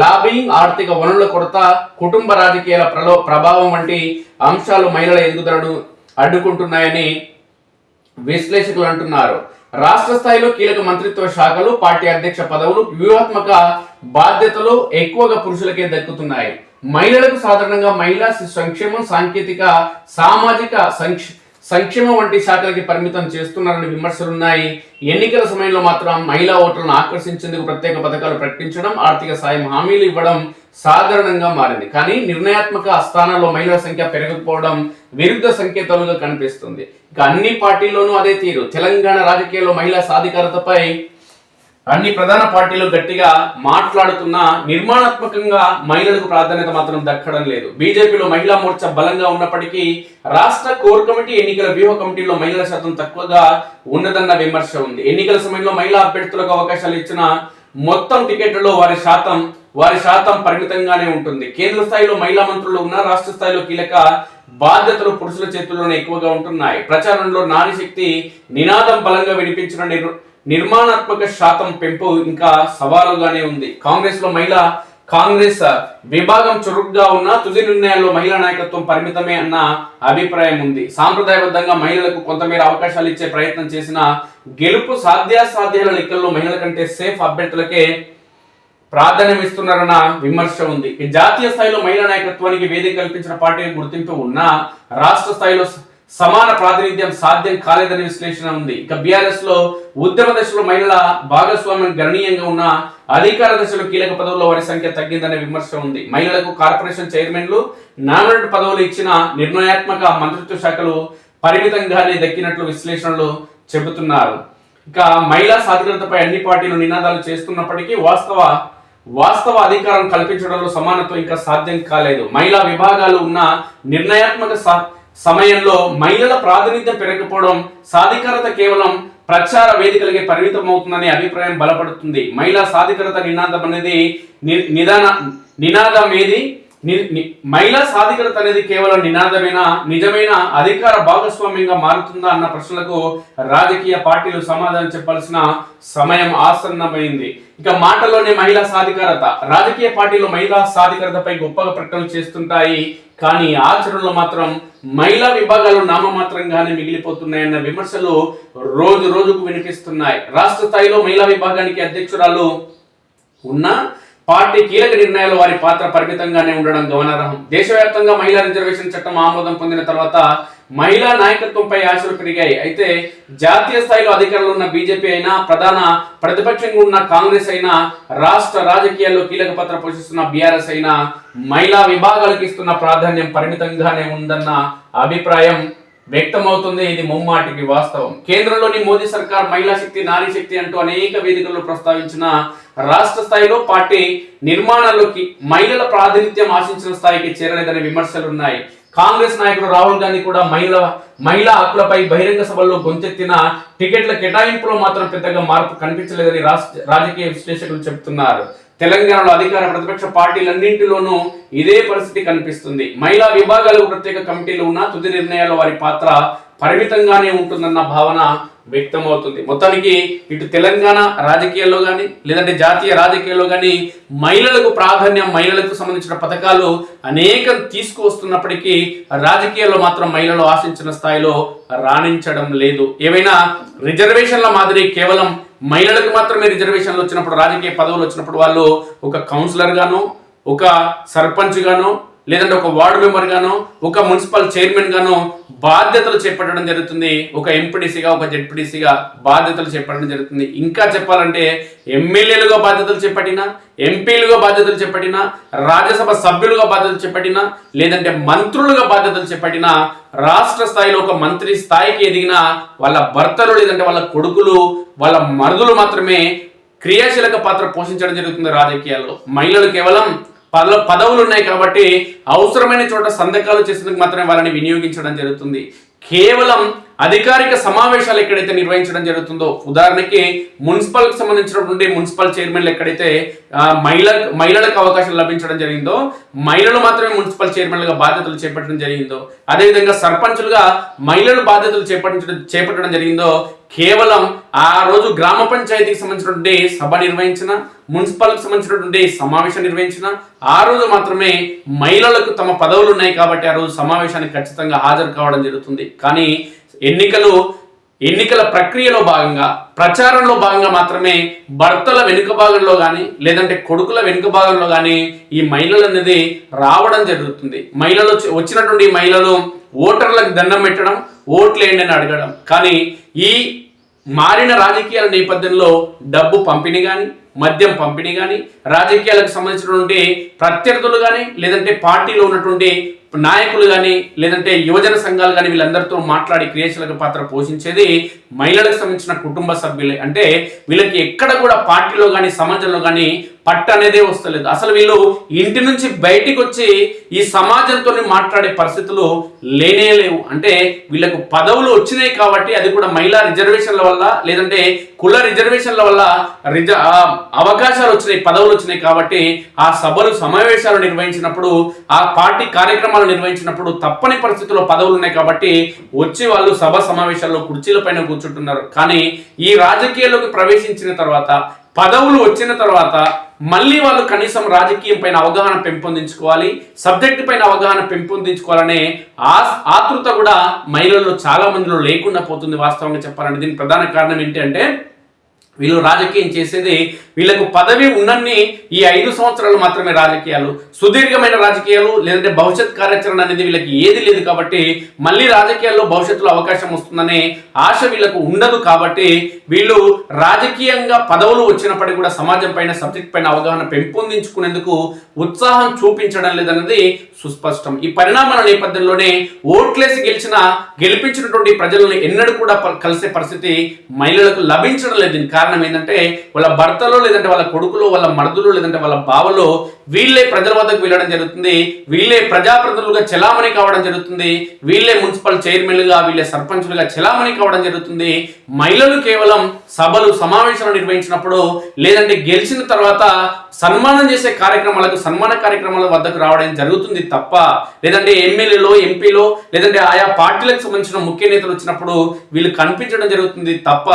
A: లాబింగ్, ఆర్థిక వనరుల కొరత, కుటుంబ రాజకీయాల ప్రభావం వంటి అంశాలు మహిళల ఎదుగుదలను అడ్డుకుంటున్నాయని విశ్లేషకులు అంటున్నారు. రాష్ట్ర స్థాయిలో కీలక మంత్రిత్వ శాఖలు, పార్టీ అధ్యక్ష పదవులు, వ్యూహాత్మక బాధ్యతలు ఎక్కువగా పురుషులకే దక్కుతున్నాయి. మహిళలకు సాధారణంగా మహిళా సంక్షేమం, సాంకేతిక, సామాజిక సంక్షేమం వంటి శాఖలకి పరిమితం చేస్తున్నారని విమర్శలున్నాయి. ఎన్నికల సమయంలో మాత్రం మహిళా ఓటర్లను ఆకర్షించేందుకు ప్రత్యేక పథకాలు ప్రకటించడం, ఆర్థిక సాయం హామీలు ఇవ్వడం సాధారణంగా మారింది. కానీ నిర్ణయాత్మక స్థానాల్లో మహిళల సంఖ్య పెరగకపోవడం విరుద్ధ సంకేతాలుగా కనిపిస్తుంది. ఇక అన్ని పార్టీల్లోనూ అదే తీరు. తెలంగాణ రాజకీయాల్లో మహిళా సాధికారతపై అన్ని ప్రధాన పార్టీలు గట్టిగా మాట్లాడుతున్నా నిర్మాణాత్మకంగా మహిళలకు ప్రాధాన్యత మాత్రం దక్కడం లేదు. బీజేపీలో మహిళా మోర్చా బలంగా ఉన్నప్పటికీ రాష్ట్ర కోర్ కమిటీ, ఎన్నికల వ్యూహ కమిటీలో మహిళల శాతం తక్కువగా ఉన్నదన్న విమర్శ ఉంది. ఎన్నికల సమయంలో మహిళా అభ్యర్థులకు అవకాశాలు ఇచ్చిన మొత్తం టికెట్లలో వారి శాతం పరిమితంగానే ఉంటుంది. కేంద్ర స్థాయిలో మహిళా మంత్రులు ఉన్న రాష్ట్ర స్థాయిలో కీలక బాధ్యతలు పురుషుల చేతుల్లోనే ఎక్కువగా ఉంటున్నాయి. ప్రచారంలో నారీ శక్తి నినాదం బలంగా వినిపించిన నిర్మాణాత్మక శాతం పెంపు ఇంకా సవాలుగానే ఉంది. కాంగ్రెస్ విభాగం చురుగ్గా ఉన్న తుది నిర్ణయాల్లో మహిళా నాయకత్వం పరిమితమే అన్న అభిప్రాయం ఉంది. సాంప్రదాయబద్ధంగా మహిళలకు కొంతమేర అవకాశాలు ఇచ్చే ప్రయత్నం చేసిన గెలుపు సాధ్యాల లెక్కల్లో మహిళల కంటే సేఫ్ అభ్యర్థులకే ప్రాధాన్యం ఇస్తున్నారన్న విమర్శ ఉంది. జాతీయ స్థాయిలో మహిళా నాయకత్వానికి వేదిక కల్పించిన పార్టీకి గుర్తింపు ఉన్నా రాష్ట్ర స్థాయిలో సమాన ప్రాతినిధ్యం సాధ్యం కాలేదని విశ్లేషణ ఉంది. ఇక బీఆర్ఎస్ లో ఉద్యమ దశలో మహిళల భాగస్వామ్యం గణనీయంగా ఉన్న అధికార దశలో కీలక పదవుల్లో వారి సంఖ్య తగ్గిందనే విమర్శ ఉంది. మహిళలకు కార్పొరేషన్ చైర్మన్లు, నామినేటెడ్ పదవులు ఇచ్చిన నిర్ణయాత్మక మంత్రిత్వ శాఖలు పరిమితంగానే దక్కినట్లు విశ్లేషణలు చెబుతున్నారు. ఇక మహిళా సాధికారతపై అన్ని పార్టీలు నినాదాలు చేస్తున్నప్పటికీ వాస్తవ అధికారం కల్పించడంలో సమానత్వం ఇంకా సాధ్యం కాలేదు. మహిళా విభాగాలు ఉన్న నిర్ణయాత్మక సమయంలో మహిళల ప్రాతినిధ్యం పెరగకపోవడం సాధికారత కేవలం ప్రచార వేదికలకే పరిమితమవుతుందనే అభిప్రాయం బలపడుతుంది. మహిళా సాధికారత నినాదం అనేది మహిళా సాధికారత అనేది కేవలం నినాదమైన నిజమైన అధికార భాగస్వామ్యంగా మారుతుందా అన్న ప్రశ్నలకు రాజకీయ పార్టీలు సమాధానం చెప్పాల్సిన సమయం ఆసన్నమైంది. ఇక మాటల్లోనే మహిళా సాధికారత, రాజకీయ పార్టీలు మహిళా సాధికారతపై గొప్పగా ప్రకటనలు చేస్తుంటాయి, కానీ ఆచరణలో మాత్రం మహిళా విభాగాలు నామమాత్రంగానే మిగిలిపోతున్నాయన్న విమర్శలు రోజు రోజుకు వినిపిస్తున్నాయి. రాష్ట్ర స్థాయిలో మహిళా విభాగానికి అధ్యక్షురాలు ఉన్న పార్టీ కీలక నిర్ణయాలు వారి పాత్ర పరిమితంగానే ఉండడం గమనార్హం. దేశవ్యాప్తంగా మహిళా రిజర్వేషన్ చట్టం ఆమోదం పొందిన తర్వాత మహిళా నాయకత్వంపై ఆశలు పెరిగాయి. అయితే జాతీయ స్థాయిలో అధికారంలో ఉన్న బీజేపీ అయినా, ప్రధాన ప్రతిపక్షంగా ఉన్న కాంగ్రెస్ అయినా, రాష్ట్ర రాజకీయాల్లో కీలక పాత్ర పోషిస్తున్న బీఆర్ఎస్ అయినా మహిళా విభాగాలకు ఇస్తున్న ప్రాధాన్యం పరిమితంగానే ఉందన్న అభిప్రాయం వ్యక్తమవుతుంది. ఇది ముమ్మాటికి వాస్తవం. కేంద్రంలోని మోదీ సర్కార్ మహిళా శక్తి, నారీ శక్తి అంటూ అనేక వేదికల్లో ప్రస్తావించిన రాష్ట్ర స్థాయిలో పార్టీ నిర్మాణాల్లోకి మహిళల ప్రాతినిధ్యం ఆశించిన స్థాయికి చేరలేదనే విమర్శలున్నాయి. కాంగ్రెస్ నాయకుడు రాహుల్ గాంధీ కూడా మహిళా హక్కులపై బహిరంగ సభల్లో గొంతెత్తిన టికెట్ల కేటాయింపులో మాత్రం పెద్దగా మార్పు కనిపించలేదని రాజకీయ విశ్లేషకులు చెబుతున్నారు. తెలంగాణలో అధికార ప్రతిపక్ష పార్టీలన్నింటిలోనూ ఇదే పరిస్థితి కనిపిస్తుంది. మహిళా విభాగాలకు ప్రత్యేక కమిటీలు ఉన్న తుది నిర్ణయాల్లో వారి పాత్ర పరిమితంగానే ఉంటుందన్న భావన వ్యక్తమవుతుంది. మొత్తానికి ఇటు తెలంగాణ రాజకీయాల్లో కానీ లేదంటే జాతీయ రాజకీయాల్లో కానీ మహిళలకు ప్రాధాన్యం, మహిళలకు సంబంధించిన పథకాలు అనేకం తీసుకువస్తున్నప్పటికీ రాజకీయాల్లో మాత్రం మహిళలు ఆశించిన స్థాయిలో రాణించడం లేదు. ఏవైనా రిజర్వేషన్ల మాదిరి కేవలం మహిళలకు మాత్రమే రిజర్వేషన్లు వచ్చినప్పుడు, రాజకీయ పదవులు వచ్చినప్పుడు వాళ్ళు ఒక కౌన్సిలర్ గాను, ఒక సర్పంచ్ గాను, లేదంటే ఒక వార్డు మెంబర్ గాను, ఒక మున్సిపల్ చైర్మన్ గాను బాధ్యతలు చేపట్టడం జరుగుతుంది. ఒక ఎంపీటీసీగా, ఒక జెడ్పీటీసీగా బాధ్యతలు చేపట్టడం జరుగుతుంది. ఇంకా చెప్పాలంటే ఎమ్మెల్యేలుగా బాధ్యతలు చేపట్టినా, ఎంపీలుగా బాధ్యతలు చేపట్టినా, రాజ్యసభ సభ్యులుగా బాధ్యతలు చేపట్టినా, లేదంటే మంత్రులుగా బాధ్యతలు చేపట్టినా, రాష్ట్ర స్థాయిలో ఒక మంత్రి స్థాయికి ఎదిగిన వాళ్ళ భర్తలు లేదంటే వాళ్ళ కొడుకులు, వాళ్ళ మరుదులు మాత్రమే క్రియాశీలక పాత్ర పోషించడం జరుగుతుంది రాజకీయాల్లో. మహిళలు కేవలం పదవులు ఉన్నాయి కాబట్టి అవసరమైన చోట సంతకాలు చేసేందుకు మాత్రమే వాళ్ళని వినియోగించడం జరుగుతుంది. కేవలం అధికారిక సమావేశాలు ఎక్కడైతే నిర్వహించడం జరుగుతుందో, ఉదాహరణకి మున్సిపల్కి సంబంధించినటువంటి మున్సిపల్ చైర్మన్లు ఎక్కడైతే మహిళలకు అవకాశం లభించడం జరిగిందో, మహిళలు మాత్రమే మున్సిపల్ చైర్మన్లుగా బాధ్యతలు చేపట్టడం జరిగిందో, అదేవిధంగా సర్పంచులుగా మహిళలు బాధ్యతలు చేపట్టడం జరిగిందో, కేవలం ఆ రోజు గ్రామ పంచాయతీకి సంబంధించినటువంటి సభ నిర్వహించిన, మున్సిపల్కి సంబంధించినటువంటి సమావేశం నిర్వహించిన ఆ రోజు మాత్రమే మహిళలకు తమ పదవులు ఉన్నాయి కాబట్టి ఆ రోజు సమావేశానికి ఖచ్చితంగా హాజరు కావడం జరుగుతుంది. కానీ ఎన్నికల ప్రక్రియలో భాగంగా, ప్రచారంలో భాగంగా మాత్రమే భర్తల వెనుక భాగంలో కానీ లేదంటే కొడుకుల వెనుక భాగంలో కానీ ఈ మహిళలు అనేది రావడం జరుగుతుంది. వచ్చినటువంటి మహిళలు ఓటర్లకు దండం పెట్టడం, ఓట్లేండి అని అడగడం. కానీ ఈ మారిన రాజకీయాల నేపథ్యంలో డబ్బు పంపిణీ కానీ, మద్యం పంపిణీ కానీ, రాజకీయాలకు సంబంధించినటువంటి ప్రత్యర్థులు కానీ లేదంటే పార్టీలో ఉన్నటువంటి నాయకులు కానీ లేదంటే యువజన సంఘాలు కానీ వీళ్ళందరితో మాట్లాడి క్రియాశీలక పాత్ర పోషించేది మహిళలకు సంబంధించిన కుటుంబ సభ్యులే. అంటే వీళ్ళకి ఎక్కడ కూడా పార్టీలో కానీ సమాజంలో కానీ పట్టు అనేదే వస్తలేదు. అసలు వీళ్ళు ఇంటి నుంచి బయటికి వచ్చి ఈ సమాజంతో మాట్లాడే పరిస్థితులు లేనే లేవు. అంటే వీళ్ళకు పదవులు వచ్చినాయి కాబట్టి, అది కూడా మహిళా రిజర్వేషన్ల వల్ల లేదంటే కుల రిజర్వేషన్ల వల్ల అవకాశాలు వచ్చినాయి, పదవులు వచ్చినాయి కాబట్టి ఆ సభలు సమావేశాలు నిర్వహించినప్పుడు, ఆ పార్టీ కార్యక్రమాలు నిర్వహించినప్పుడు తప్పని పరిస్థితుల్లో పదవులు ఉన్నాయి కాబట్టి వచ్చి వాళ్ళు సభ సమావేశాల్లో కుర్చీల పైన కూర్చుంటున్నారు. కానీ ఈ రాజకీయాల్లోకి ప్రవేశించిన తర్వాత, పదవులు వచ్చిన తర్వాత మళ్ళీ వాళ్ళు కనీసం రాజకీయం పైన అవగాహన పెంపొందించుకోవాలి, సబ్జెక్టు పైన అవగాహన పెంపొందించుకోవాలనే ఆతృత కూడా మహిళల్లో చాలా మందిలో లేకుండా పోతుంది. వాస్తవంగా చెప్పాలంటే దీనికి ప్రధాన కారణం ఏంటి అంటే, వీళ్ళు రాజకీయం చేసేది వీళ్ళకు పదవి ఉన్నన్ని ఈ 5 సంవత్సరాలు మాత్రమే రాజకీయాలు, సుదీర్ఘమైన రాజకీయాలు లేదంటే భవిష్యత్ కార్యాచరణ అనేది వీళ్ళకి ఏది లేదు కాబట్టి మళ్ళీ రాజకీయాల్లో భవిష్యత్తులో అవకాశం వస్తుందనే ఆశ వీళ్ళకు ఉండదు. కాబట్టి వీళ్ళు రాజకీయంగా పదవులు వచ్చినప్పటికీ కూడా సమాజం పైన, సబ్జెక్ట్ పైన అవగాహన పెంపొందించుకునేందుకు ఉత్సాహం చూపించడం లేదన్నది సుస్పష్టం. ఈ పరిణామాల నేపథ్యంలోనే ఓట్లేసి గెలిపించినటువంటి ప్రజలను ఎన్నడూ కూడా కలిసే పరిస్థితి మహిళలకు లభించడం లేదు. దీని కారణం కారణం ఏంటంటే వాళ్ళ భర్తలో, లేదంటే వాళ్ళ కొడుకులో, వాళ్ళ మరుదులో, లేదంటే వాళ్ళ బావలో వీళ్ళే ప్రజల వద్దకు వెళ్ళడం జరుగుతుంది, వీళ్ళే ప్రజాప్రతినిధులుగా చెలామణి కావడం జరుగుతుంది, వీళ్ళే మున్సిపల్ చైర్మన్లుగా, వీళ్ళే సర్పంచులుగా చెలామణి కావడం జరుగుతుంది. మహిళలు కేవలం సభలు సమావేశాలు నిర్వహించినప్పుడు, లేదంటే గెలిచిన తర్వాత సన్మానం చేసే సన్మాన కార్యక్రమాల వద్దకు రావడం జరుగుతుంది తప్ప, లేదంటే ఎమ్మెల్యేలో, ఎంపీలో, లేదంటే ఆయా పార్టీలకు సంబంధించిన ముఖ్య నేతలు వచ్చినప్పుడు వీళ్ళు కనిపించడం జరుగుతుంది తప్ప,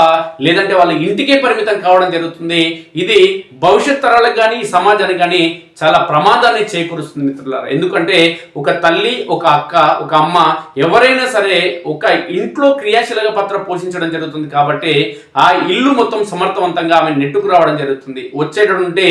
A: లేదంటే వాళ్ళ ఇంటికే పరిమితం కావడం జరుగుతుంది. ఇది భవిష్యత్ తరాలకు కానీ ఈ సమాజానికి కానీ చాలా ప్రమాదాన్ని చేకూరుస్తుంది మిత్రులారా. ఎందుకంటే ఒక తల్లి, ఒక అక్క, ఒక అమ్మ ఎవరైనా సరే ఒక ఇంట్లో క్రియాశీలక పాత్ర పోషించడం జరుగుతుంది కాబట్టి ఆ ఇల్లు మొత్తం సమర్థవంతంగా ఆమె నెట్టుకు రావడం జరుగుతుంది. వచ్చేటటువంటి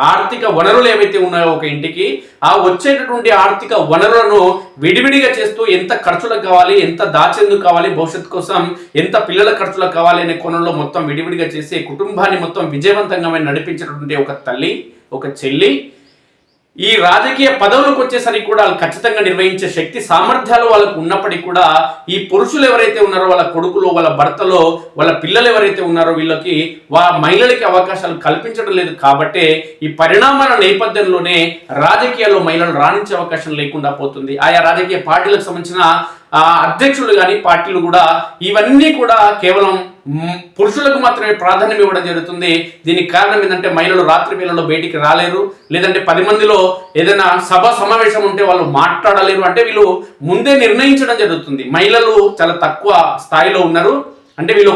A: ఆర్థిక వనరులు ఏవైతే ఉన్నాయో ఒక ఇంటికి, ఆ వచ్చేటటువంటి ఆర్థిక వనరులను విడివిడిగా చేస్తూ ఎంత ఖర్చులకు కావాలి, ఎంత దాచేందుకు కావాలి, భవిష్యత్తు కోసం ఎంత పిల్లల ఖర్చులకు కావాలి అనే కోణంలో మొత్తం విడివిడిగా చేసి కుటుంబాన్ని మొత్తం విజయవంతంగా నడిపించేటటువంటి ఒక తల్లి, ఒక చెల్లి ఈ రాజకీయ పదవులకు వచ్చేసరికి కూడా వాళ్ళు ఖచ్చితంగా నిర్వహించే శక్తి సామర్థ్యాలు వాళ్ళకు ఉన్నప్పటికీ కూడా ఈ పురుషులు ఎవరైతే ఉన్నారో, వాళ్ళ కొడుకులు, వాళ్ళ భర్తలో, వాళ్ళ పిల్లలు ఎవరైతే ఉన్నారో వీళ్ళకి మహిళలకి అవకాశాలు కల్పించడం లేదు. కాబట్టి ఈ పరిణామాల నేపథ్యంలోనే రాజకీయాల్లో మహిళలు రాణించే అవకాశం లేకుండా పోతుంది. ఆయా రాజకీయ పార్టీలకు సంబంధించిన అధ్యక్షులు కానీ పార్టీలు కూడా ఇవన్నీ కూడా కేవలం పురుషులకు మాత్రమే ప్రాధాన్యం ఇవ్వడం జరుగుతుంది. దీనికి కారణం ఏంటంటే మహిళలు రాత్రి వేళల్లో బయటికి రాలేరు, లేదంటే 10 మందిలో ఏదైనా సభ సమావేశం ఉంటే వాళ్ళు మాట్లాడలేరు. అంటే వీళ్ళు ముందే నిర్ణయించడం జరుగుతుంది. మహిళలు చాలా తక్కువ స్థాయిలో ఉన్నారు, అంటే వీళ్ళు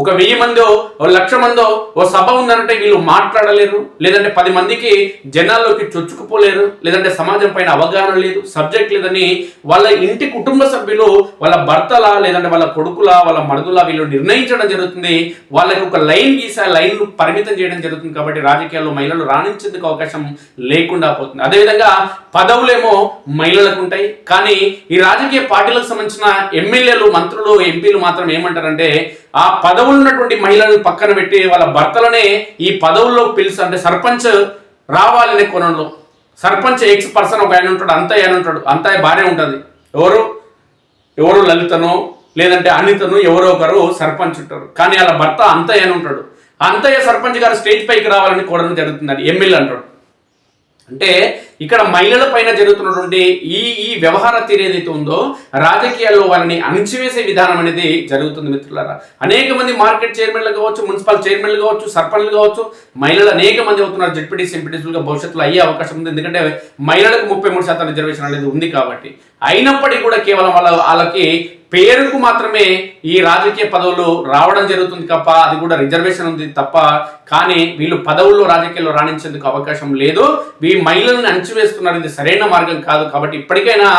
A: ఒక 1000 మందో 1,00,000 మందో ఓ సభ ఉందంటే వీళ్ళు మాట్లాడలేరు, లేదంటే 10 మందికి జనాల్లోకి చొచ్చుకుపోలేరు, లేదంటే సమాజం పైన అవగాహన లేదు, సబ్జెక్ట్ లేదని వాళ్ళ ఇంటి కుటుంబ సభ్యులు వాళ్ళ భర్తల, లేదంటే వాళ్ళ కొడుకుల, వాళ్ళ మరుదుల వీళ్ళు నిర్ణయించడం జరుగుతుంది. వాళ్ళకి ఒక లైన్ గీసి ఆ లైన్ పరిమితం చేయడం జరుగుతుంది. కాబట్టి రాజకీయాల్లో మహిళలు రాణించేందుకు అవకాశం లేకుండా పోతుంది. అదేవిధంగా పదవులేమో మహిళలకు ఉంటాయి, కానీ ఈ రాజకీయ పార్టీలకు సంబంధించిన ఎమ్మెల్యేలు, మంత్రులు, ఎంపీలు మాత్రం ఏమంటారంటే ఆ పదవులు ఉన్నటువంటి మహిళలను పక్కన పెట్టి వాళ్ళ భర్తలనే ఈ పదవుల్లో పిలిచి, అంటే సర్పంచ్ రావాలనే కోణంలో సర్పంచ్ ఎక్స్ పర్సన్ ఒక ఆయన ఉంటాడు, అంతయ్య అని ఉంటాడు, అంతయ్య భార్య ఉంటుంది, ఎవరు లలితను లేదంటే అనితను ఎవరో ఒకరు సర్పంచ్ ఉంటారు, కానీ వాళ్ళ భర్త అంతయ్య అని ఉంటాడు. అంతయ్య సర్పంచ్ గారు స్టేజ్ పైకి రావాలని కోరడం జరుగుతుంది, అది ఎమ్మెల్యే అంటాడు. అంటే ఇక్కడ మహిళల పైన జరుగుతున్నటువంటి ఈ వ్యవహార తీరు ఏదైతే ఉందో రాజకీయాల్లో వాళ్ళని అణిచివేసే విధానం అనేది జరుగుతుంది మిత్రులారా. అనేక మంది మార్కెట్ చైర్మన్లు కావచ్చు, మున్సిపల్ చైర్మన్లు కావచ్చు, సర్పంచ్లు కావచ్చు, మహిళలు అనేక మంది అవుతున్నారు. జెడ్పీటీసీ, ఎంపీటీసీలుగా భవిష్యత్తులో అయ్యే అవకాశం ఉంది, ఎందుకంటే మహిళలకు 33% రిజర్వేషన్ అనేది ఉంది కాబట్టి. అయినప్పటికీ కూడా కేవలం వాళ్ళకి పేరుకు మాత్రమే ఈ రాజకీయ పదవులు రావడం జరుగుతుంది తప్ప, అది కూడా రిజర్వేషన్ ఉంది తప్ప, కానీ వీళ్ళు పదవుల్లో రాజకీయాల్లో రాణించేందుకు అవకాశం లేదు. ఈ మహిళలను అణచివేస్తున్నారు, ఇది సరైన మార్గం కాదు. కాబట్టి ఇప్పటికైనా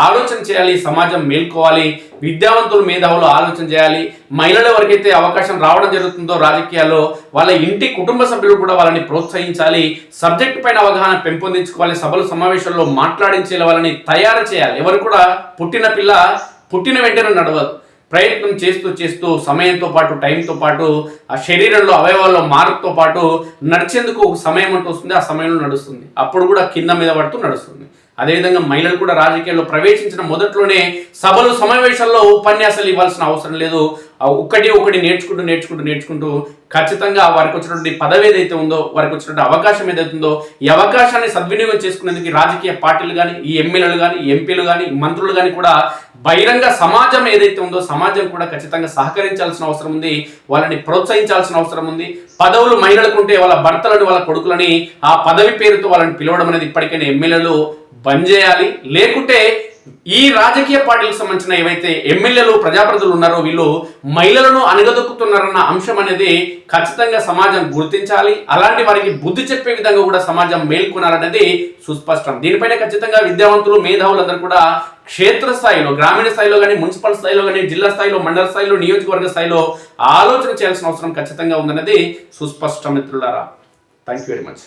A: ఆలోచన చేయాలి, సమాజం మేల్కోవాలి, విద్యావంతులు, మేధావులు ఆలోచన చేయాలి. మహిళల వరకైతే అవకాశం రావడం జరుగుతుందో రాజకీయాల్లో వాళ్ళ ఇంటి కుటుంబ సభ్యులు కూడా వాళ్ళని ప్రోత్సహించాలి, సబ్జెక్టు పైన అవగాహన పెంపొందించుకోవాలి, సభలు సమావేశాల్లో మాట్లాడించే వాళ్ళని తయారు చేయాలి. ఎవరు కూడా పుట్టిన వెంటనే నడవదు, ప్రయత్నం చేస్తూ సమయంతో పాటు, టైంతో పాటు, ఆ శరీరంలో అవయవాల్లో మార్పుతో పాటు నడిచేందుకు ఒక సమయం అంటూ వస్తుంది, ఆ సమయంలో నడుస్తుంది, అప్పుడు కూడా కింద మీద పడుతూ నడుస్తుంది. అదేవిధంగా మహిళలు కూడా రాజకీయాల్లో ప్రవేశించిన మొదట్లోనే సభలు సమావేశాల్లో ఉపన్యాసాలు ఇవ్వాల్సిన అవసరం లేదు. ఒకటి నేర్చుకుంటూ ఖచ్చితంగా వారికి వచ్చినటువంటి పదవి ఏదైతే ఉందో, వారికి వచ్చినటువంటి అవకాశం ఏదైతే ఉందో, ఈ అవకాశాన్ని సద్వినియోగం చేసుకునేందుకు రాజకీయ పార్టీలు కానీ, ఈ ఎమ్మెల్యేలు కానీ, ఎంపీలు కానీ, మంత్రులు కానీ కూడా బహిరంగ సమాజం ఏదైతే ఉందో సమాజం కూడా ఖచ్చితంగా సహకరించాల్సిన అవసరం ఉంది, వాళ్ళని ప్రోత్సహించాల్సిన అవసరం ఉంది. పదవులు మహిళలకు ఉంటే వాళ్ళ భర్తలని, వాళ్ళ కొడుకులని ఆ పదవి పేరుతో వాళ్ళని పిలవడం అనేది ఇప్పటికైనా ఎమ్మెల్యేలు బంద్ చేయాలి. లేకుంటే ఈ రాజకీయ పార్టీలకు సంబంధించిన ఏవైతే ఎమ్మెల్యేలు, ప్రజాప్రతినిధులు ఉన్నారో వీళ్ళు మహిళలను అణగదొక్కుతున్నారన్న అంశం అనేది ఖచ్చితంగా సమాజం గుర్తించాలి. అలాంటి వారికి బుద్ధి చెప్పే విధంగా కూడా సమాజం మేల్కొనాలనేది సుస్పష్టం. దీనిపైన ఖచ్చితంగా విద్యావంతులు, మేధావులందరూ కూడా క్షేత్రస్థాయిలో, గ్రామీణ స్థాయిలో కానీ, మున్సిపల్ స్థాయిలో కానీ, జిల్లా స్థాయిలో, మండల స్థాయిలో, నియోజకవర్గ స్థాయిలో ఆలోచన చేయాల్సిన అవసరం ఖచ్చితంగా ఉందన్నది సుస్పష్టం మిత్రులారా. Thank you very much.